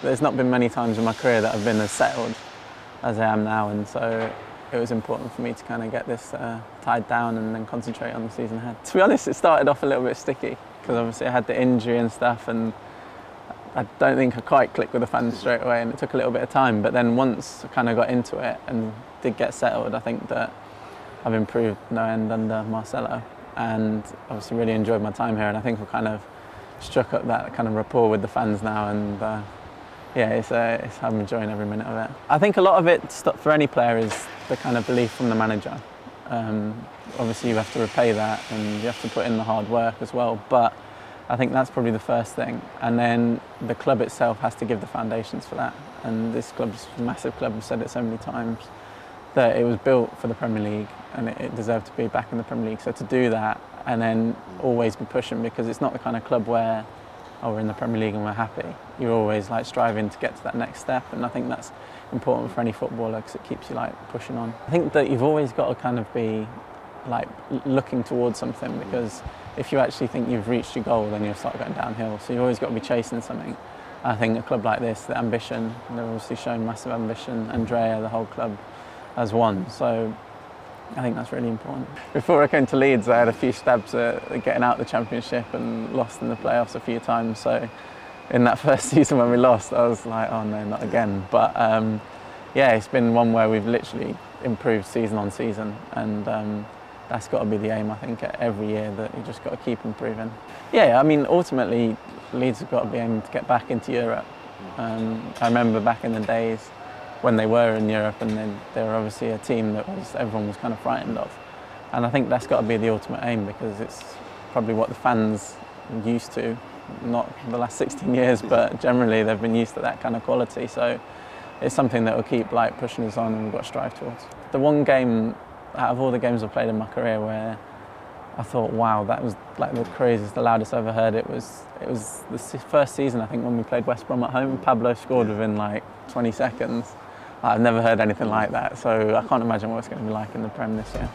there's not been many times in my career that I've been as settled as I am now, and so it was important for me to kind of get this tied down and then concentrate on the season ahead. To be honest, it started off a little bit sticky because obviously I had the injury and stuff, and I don't think I quite clicked with the fans straight away, and it took a little bit of time. But then once I kind of got into it and did get settled, I think that I've improved no end under Marcelo, and obviously really enjoyed my time here, and I think I've kind of struck up that kind of rapport with the fans now, and I'm enjoying every minute of it. I think a lot of it for any player is the kind of belief from the manager. Obviously you have to repay that and you have to put in the hard work as well, but I think that's probably the first thing, and then the club itself has to give the foundations for that. And this club's a massive club, I've said it so many times, that it was built for the Premier League and it deserved to be back in the Premier League. So to do that and then always be pushing, because it's not the kind of club where we're in the Premier League and we're happy. You're always like striving to get to that next step, and I think that's important for any footballer because it keeps you like pushing on. I think that you've always got to kind of be like looking towards something, because if you actually think you've reached your goal, then you'll start going downhill. So you've always got to be chasing something. I think a club like this, the ambition, they've obviously shown massive ambition. Andrea, the whole club, has won. So I think that's really important. Before I came to Leeds, I had a few stabs at getting out of the Championship and lost in the playoffs a few times. So in that first season when we lost, I was like, oh no, not again. But it's been one where we've literally improved season on season, and that's got to be the aim, I think, every year, that you just got to keep improving. Yeah, I mean, ultimately, Leeds have got to be aiming to get back into Europe. I remember back in the days when they were in Europe, and they were obviously a team that everyone was kind of frightened of. And I think that's got to be the ultimate aim, because it's probably what the fans are used to, not the last 16 years, but generally they've been used to that kind of quality. So it's something that will keep like pushing us on, and we've got to strive towards. The one game out of all the games I've played in my career where I thought, wow, that was like the craziest, the loudest I ever heard it was the first season, I think, when we played West Brom at home. Pablo scored within like 20 seconds. I've never heard anything like that, so I can't imagine what it's going to be like in the Prem this year.